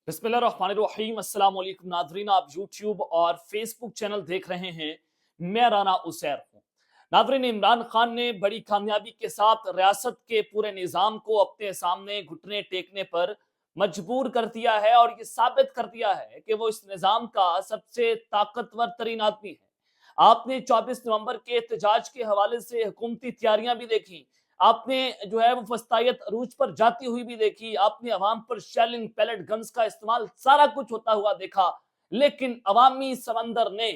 बिस्मिल्लाहिर्रहमानिर्रहीम। अस्सलाम वालेकुम नाज़रीन, आप यूट्यूब और फेसबुक चैनल देख रहे हैं। मैं राना उसैर हूँ। नाज़रीन, इमरान खान ने बड़ी कामयाबी के साथ रियासत के पूरे निज़ाम को अपने सामने घुटने टेकने पर मजबूर कर दिया है और ये साबित कर दिया है कि वो इस निज़ाम का सबसे ताकतवर तरीन आदमी है। आपने 24 नवंबर के एहतजाज के हवाले से हुकूमती तैयारियां भी देखी। आपने जो है वो फस्तायत अरूज पर जाती हुई भी देखी। आपने अवाम पर शेलिंग पैलेट गन्स का इस्तेमाल सारा कुछ होता हुआ देखा। लेकिन अवामी समंदर ने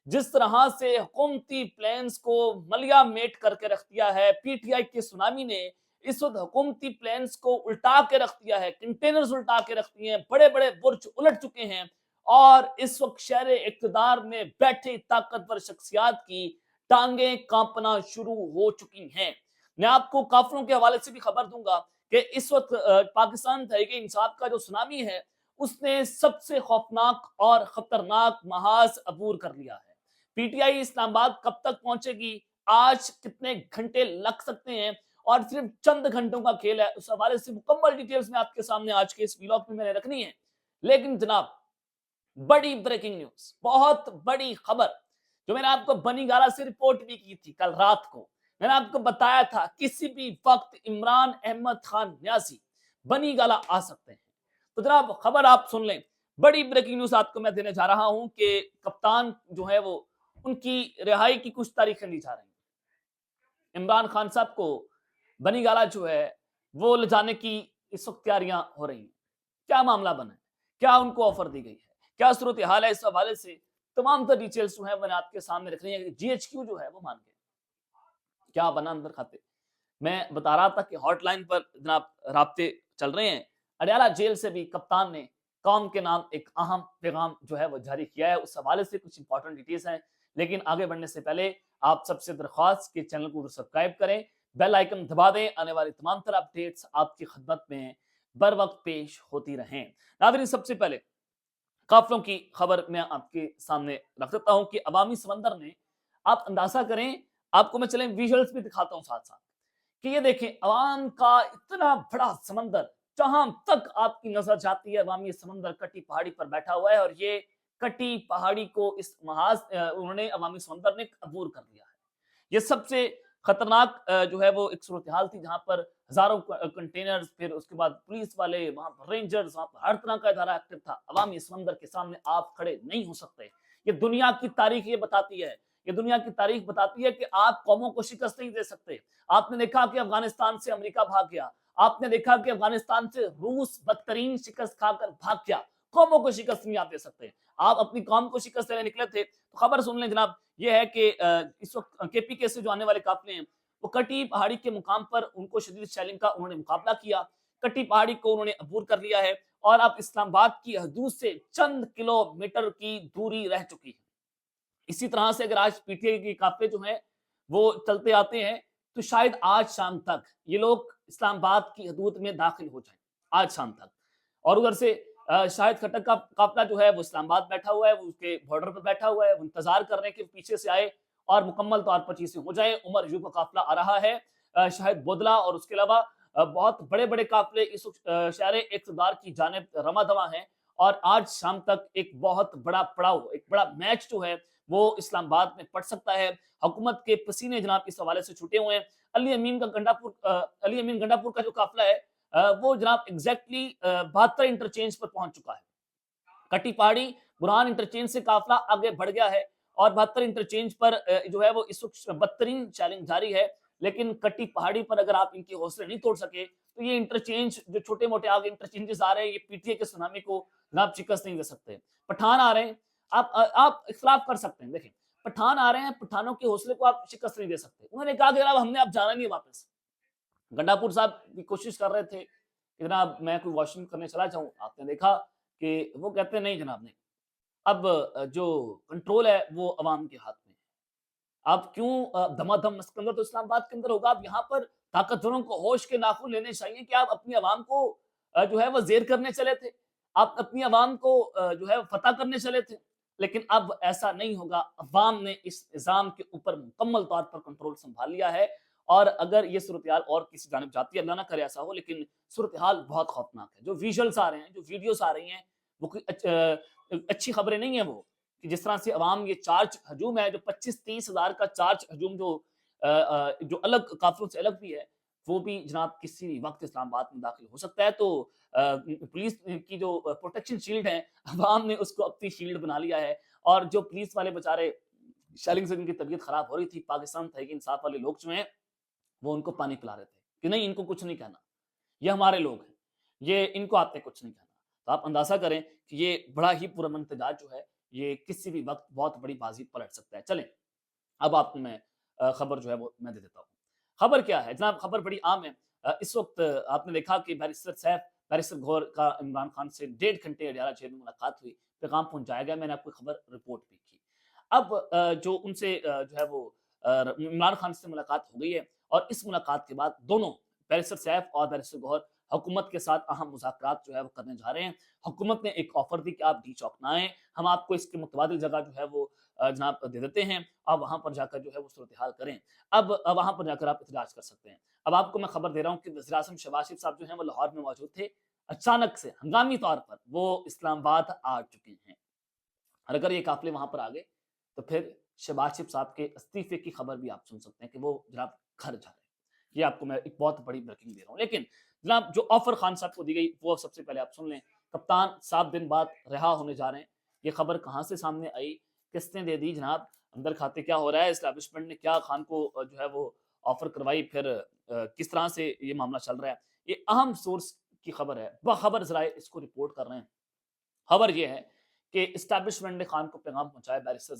जिस तरह से हुकूमती प्लान्स को मलिया मेट करके रख दिया है, पीटीआई के सुनामी ने इस वक्त हुकूमती प्लान्स को उल्टा के रख दिया है, कंटेनर्स उल्टा के रख दिए हैं, बड़े बड़े बुर्ज उलट चुके हैं और इस वक्त शहर इक़्तिदार में बैठे ताकतवर शख्सियात की टांगें कांपना शुरू हो चुकी हैं। मैं आपको काफिलों के हवाले से भी खबर दूंगा कि इस वक्त पाकिस्तान तहरीक-ए-इंसाफ का जो सुनामी है उसने सबसे खौफनाक और खतरनाक महाज अबूर कर लिया है। पीटीआई इस्लामाबाद कब तक पहुंचेगी, आज कितने घंटे लग सकते हैं और सिर्फ चंद घंटों का खेल है, उस हवाले से मुकम्मल डिटेल्स में आपके सामने आज के इस व्लॉग में मैंने रखनी है। लेकिन जनाब, बड़ी ब्रेकिंग न्यूज, बहुत बड़ी खबर जो मैंने आपको बनीगाला से रिपोर्ट भी की थी कल रात को। मैंने आपको बताया था किसी भी वक्त इमरान अहमद खान न्यासी बनीगाला आ सकते हैं। तो जनाब, खबर आप सुन लें। बड़ी ब्रेकिंग न्यूज आपको मैं देने जा रहा हूं कि कप्तान जो है वो उनकी रिहाई की कुछ तारीखें दी जा रही हैं। इमरान खान साहब को बनीगाला जो है वो ले जाने की इस वक्त तैयारियां हो रही हैं। क्या मामला बना है, क्या उनको ऑफर दी गई है, क्या सूरत हाल है, इस हवाले से तमाम तर डिटेल्स जो है मैंने आपके सामने रखनी है। जीएचक्यू जो है वो मान गए, क्या बना अंदर खाते। मैं बता रहा था कि हॉटलाइन पर जनाब राब्ते चल रहे हैं। अडयाला जेल से भी कप्तान ने कौम के नाम एक अहम पैगाम जो है वो जारी किया है, उस हवाले से कुछ इंपॉर्टेंट डिटेल्स हैं। लेकिन आगे बढ़ने से पहले आप सबसे दरख्वास्त कि चैनल को सब्सक्राइब करें, बेल आइकन दबा दें, आने वाली तमाम तरह अपडेट्स आपकी खिदमत में बर वक्त पेश होती रहें। नाज़रीन, सबसे पहले काफिलों की खबर मैं आपके सामने रख देता हूं कि अवामी समंदर ने, आप अंदाजा करें, आपको मैं चलें विजुअल्स भी दिखाता हूं साथ साथ कि ये देखें अवाम का इतना बड़ा समंदर, जहां तक आपकी नजर जाती है अवामी समंदर कटी पहाड़ी पर बैठा हुआ है और ये कटी पहाड़ी को इस महाज उन्होंने अवामी समंदर ने अबूर कर दिया है। ये सबसे खतरनाक जो है वो एक सूरत हाल थी जहां पर हजारों कंटेनर्स, फिर उसके बाद पुलिस वाले, वहां पर रेंजर्स, वहां पर हर तरह का इदारा एक्टिव था। अवामी समंदर के सामने आप खड़े नहीं हो सकते। ये दुनिया की तारीख ये बताती है, ये दुनिया की तारीख बताती है कि आप कौमों को शिकस्त नहीं दे सकते। आपने देखा कि अफगानिस्तान से अमेरिका भाग गया, आपने देखा कि अफगानिस्तान से रूस बदतरीन शिकस्त खाकर भाग गया। कौमों को शिकस्त नहीं आप दे सकते। आप अपनी कौम को शिकस्त देने निकले थे। तो खबर सुन लें जनाब, ये है कि इस वक्त केपीके से जो आने वाले काफिले हैं वो कटी पहाड़ी के मुकाम पर उनको शदीद शैलिंग का उन्होंने मुकाबला किया। कटी पहाड़ी को उन्होंने अबूर कर लिया है और अब इस्लामाबाद की हदूद से चंद किलोमीटर की दूरी रह चुकी है। इसी तरह से अगर आज पीटीआई के काफिले जो हैं वो चलते आते हैं तो शायद आज शाम तक ये लोग इस्लामाबाद की हदूद में दाखिल हो जाएं, आज शाम तक। और उधर से शाहिद खट्टर का काफिला जो है वो इस्लामाबाद बैठा हुआ है, वो उसके बॉर्डर पर बैठा हुआ है, वो इंतजार कर रहे हैं कि पीछे से आए और मुकम्मल तौर पर चीजें हो जाए। उमर अयूब का काफिला आ रहा है, शाहिद बोदला, और उसके अलावा बहुत बड़े बड़े काफिले इस शहर इक़्तिदार की जानिब रमा दवा हैं। और आज शाम तक एक बहुत बड़ा पड़ाव, एक बड़ा मैच जो है वो इस्लामाबाद में पड़ सकता है। हुकूमत के पसीने जनाब इस हवाले से छूटे हुए हैं। अली अमीन गंडापुर का जो काफिला है वो जनाब एग्जैक्टली 72 इंटरचेंज पर पहुंच चुका है। कटी पहाड़ी बुरहान इंटरचेंज से काफिला आगे बढ़ गया है और 72 इंटरचेंज पर जो है वो इस वक्त बदतरीन चैलेंज जारी है। लेकिन कटी पहाड़ी पर अगर आप इनके हौसले नहीं तोड़ सके तो ये इंटरचेंज जो छोटे मोटे आगे इंटरचेंजेस आ रहे हैं, ये पीटीए के सुनामी को जनाब शिकस्त नहीं दे सकते। पठान आ रहे हैं, आप इख्तलाफ कर सकते हैं, देखें पठान आ रहे हैं, पठानों के हौसले को आप शिकस्त नहीं दे सकते। उन्होंने कहा कि जनाब हमने अब जाना नहीं है वापस। गंडापुर साहब की कोशिश कर रहे थे कि जनाब मैं कोई वॉशिंग करने चला जाऊं, आपने देखा कि वो कहते हैं नहीं जनाब नहीं, अब जो कंट्रोल है वो अवाम के हाथ में है। आप क्यों धमाधम सिकंदर तो इस्लामाबाद के अंदर होगा। अब यहाँ पर ताकतवरों को होश के नाखून लेने चाहिए कि आप अपनी आवाम को जो है वो जेर करने चले थे, आप अपनी आवाम को जो है फतह करने चले थे। लेकिन अब ऐसा नहीं होगा। अवाम ने इस निज़ाम के ऊपर मुकम्मल तौर पर कंट्रोल संभाल लिया है और अगर ये सूरत हाल और किसी जानिब जाती है, अल्लाह ना करे ऐसा हो, लेकिन सूरत हाल बहुत खौफनाक है। जो विजुअल्स आ रहे हैं, जो वीडियोस आ रही हैं, وہ کوئی اچھی خبریں نہیں ہیں وہ، کہ جس طرح سے عوام یہ چارج ہجوم ہے، جو 25-30 ہزار کا چارج ہجوم جو الگ کافروں سے الگ بھی ہے، وہ بھی جناب کسی بھی وقت اسلام آباد میں داخل ہو سکتا ہے۔ تو پولیس کی جو پروٹیکشن شیلڈ ہے، عوام نے اس کو اپنی شیلڈ بنا لیا ہے، اور جو پولیس والے بےچارے شیلنگ سے ان کی طبیعت خراب ہو رہی تھی، پاکستان تحریک انصاف والے لوگ جو ہیں وہ ان کو پانی پلا رہے تھے کہ نہیں ان کو کچھ نہیں کہنا، یہ ہمارے لوگ ہیں، یہ ان کو آپ نے کچھ نہیں کہنا۔ تو آپ اندازہ کریں کہ یہ بڑا ہی پرامن احتجاج جو ہے یہ کسی بھی وقت بہت بڑی بازی پلٹ سکتا ہے۔ چلیں اب آپ کو میں خبر جو ہے وہ میں دے دیتا ہوں۔ خبر کیا ہے جناب؟ خبر بڑی عام ہے۔ اس وقت آپ نے دیکھا کہ بیرسٹر سیف، بیرسٹر گوہر کا عمران خان سے 1.5 گھنٹے اڈیالہ جیل میں ملاقات ہوئی، پیغام پہنچایا گیا، میں نے آپ کو خبر رپورٹ بھی کی۔ اب جو ان سے جو ہے وہ عمران خان سے ملاقات ہو گئی ہے، اور اس ملاقات کے بعد دونوں بیرسٹر سیف اور بیرسٹر گوہر حکومت کے ساتھ اہم مذاکرات جو ہے وہ کرنے جا رہے ہیں۔ حکومت نے ایک آفر دی کہ آپ ڈی چوک نہ آئیں، ہم آپ کو اس کے متبادل جگہ جو ہے وہ جناب دے دیتے ہیں، آپ وہاں پر جا کر جو ہے وہ صورتحال کریں، اب وہاں پر جا کر آپ احتجاج کر سکتے ہیں۔ اب آپ کو میں خبر دے رہا ہوں کہ وزیر اعظم شہباز شریف صاحب جو ہیں وہ لاہور میں موجود تھے، اچانک سے ہنگامی طور پر وہ اسلام آباد آ چکے ہیں، اور اگر یہ قافلے وہاں پر آ گئے تو پھر شہباز شریف صاحب کے استعفے کی خبر بھی آپ سن سکتے ہیں کہ وہ جناب گھر جا رہے ہیں۔ یہ آپ کو میں ایک بہت بڑی بریکنگ دے رہا ہوں۔ لیکن جناب جو آفر خان صاحب کو دی گئی وہ سب سے پہلے آپ سن لیں۔ کپتان 7 دن بعد رہا ہونے جا رہے ہیں، یہ خبر کہاں سے سامنے آئی، کس نے دے دی جناب، اندر کھاتے کیا ہو رہا ہے، اسٹیبلشمنٹ نے کیا خان کو جو ہے وہ آفر کروائی، پھر کس طرح سے یہ معاملہ چل رہا ہے، یہ اہم سورس کی خبر ہے، باخبر ذرائع اس کو رپورٹ کر رہے ہیں۔ خبر یہ ہے کہ اسٹیبلشمنٹ نے خان کو پیغام پہنچایا بیرسٹر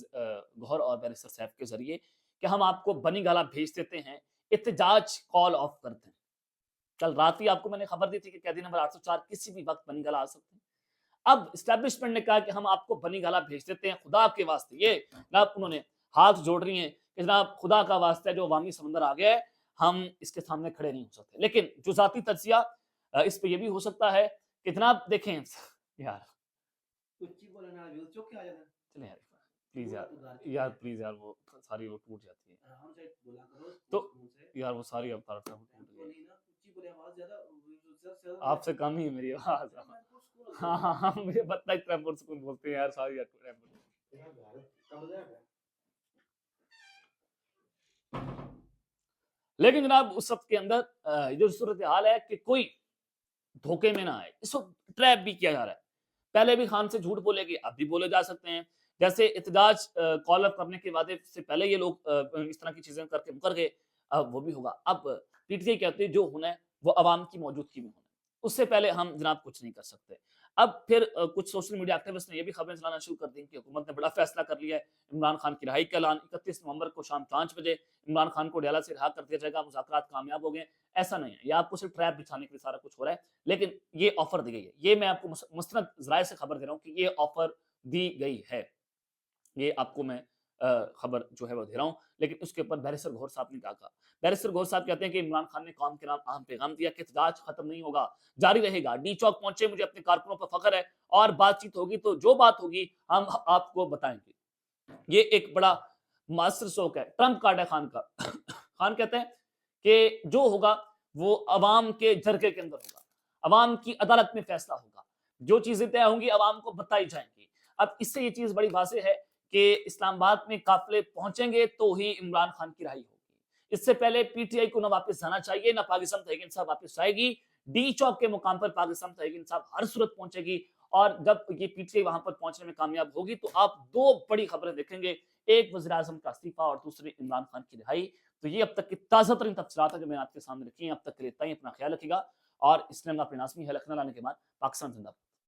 گوہر اور بیرسٹر سیف کے ذریعے کہ ہم آپ کو بنی گالہ بھیج دیتے ہیں، احتجاج کال آف کرتے ہیں۔ کل رات ہی آپ کو میں نے خبر دی تھی کہ قیدی نمبر 804 کسی بھی وقت بنی گالہ آ سکتے ہیں۔ اب اسٹیبلشمنٹ نے کہا کہ ہم آپ کو بنی گالہ بھیج دیتے ہیں، خدا کے واسطے، یہ جناب انہوں نے ہاتھ جوڑ رہی ہیں کہ جناب خدا کا واسطہ ہے، جو عوامی سمندر آ گیا ہے ہم اس کے سامنے کھڑے نہیں ہو سکتے۔ لیکن جو ذاتی تجزیہ اس پہ یہ بھی ہو سکتا ہے کہ جناب دیکھیں یار چلیں یار پلیز یار پلیز یار وہ ساری وہ ٹوٹ جاتی ہے تو یار وہ ساری اب آپ سے کم ہی میری آواز، ہاں ہاں ہاں مجھے پتہ ہے اتنا پرسکون بولتے ہیں یار ساری لیکن جناب اس وقت کے اندر جو صورتحال ہے کہ کوئی دھوکے میں نہ آئے، اس وقت ٹریپ بھی کیا جا رہا ہے، پہلے بھی خان سے جھوٹ بولے گی، اب بھی بولے جا سکتے ہیں، جیسے احتجاج کال اپ کرنے کے وعدے سے پہلے یہ لوگ اس طرح کی چیزیں کر کے مکر گئے، اب وہ بھی ہوگا۔ اب پی ٹی آئی کہتے ہیں جو ہونا ہے وہ عوام کی موجودگی میں ہونا ہے، اس سے پہلے ہم جناب کچھ نہیں کر سکتے۔ اب پھر کچھ سوشل میڈیا ایکٹیوسٹ نے یہ بھی خبریں چلانا شروع کر دی کہ حکومت نے بڑا فیصلہ کر لیا ہے، عمران خان کی رہائی کا اعلان 31 نومبر کو شام 5 بجے عمران خان کو اڈیالہ سے رہا کر دیا جائے گا، مذاکرات کامیاب ہو گئے۔ ایسا نہیں ہے، یہ آپ کو صرف ٹریپ بچھانے کے لیے سارا کچھ ہو رہا ہے، لیکن یہ آفر دی گئی ہے، یہ میں آپ کو مستند ذرائع سے خبر دے رہا ہوں کہ یہ آفر دی گئی ہے، یہ آپ کو میں خبر جو ہے وہ دے رہا ہوں۔ لیکن اس کے اوپر بیرسٹر گوہر صاحب نے کہا، بیرسٹر گوہر صاحب کہتے ہیں کہ عمران خان نے قوم کے نام اہم پیغام دیا کہ احتجاج ختم نہیں ہوگا، جاری رہے گا، ڈی چوک پہنچے، مجھے اپنے کارکنوں پر فخر ہے، اور بات چیت ہوگی تو جو بات ہوگی ہم آپ کو بتائیں گے۔ یہ ایک بڑا ماسٹر سٹروک ہے، ٹرمپ کارڈ ہے خان کا۔ خان کہتے ہیں کہ جو ہوگا وہ عوام کے جرگے کے اندر ہوگا، عوام کی عدالت میں فیصلہ ہوگا، جو چیزیں طے ہوں گی عوام کو بتائی جائیں گی۔ اب اس سے یہ چیز بڑی واضح ہے کہ اسلام آباد میں قافلے پہنچیں گے تو ہی عمران خان کی رہائی ہوگی، اس سے پہلے پی ٹی آئی کو نہ واپس جانا چاہیے، نہ پاکستان تحریک انصاف واپس جائے گی، ڈی چوک کے مقام پر پاکستان تحریک انصاف ہر صورت پہنچے گی، اور جب یہ پی ٹی آئی وہاں پر پہنچنے میں کامیاب ہوگی تو آپ دو بڑی خبریں دیکھیں گے، ایک وزیر اعظم کا استعفیٰ اور دوسری عمران خان کی رہائی۔ تو یہ اب تک کی تازہ ترین تفصیلات ہیں جو میں نے آپ کے سامنے رکھی ہیں، اب تک کے لیے اتنا ہی، اپنا خیال رکھیے گا، اور اس نے اپنے ناظرین ہے لکھنؤ لانے کے بعد پاکستان زندہ باد۔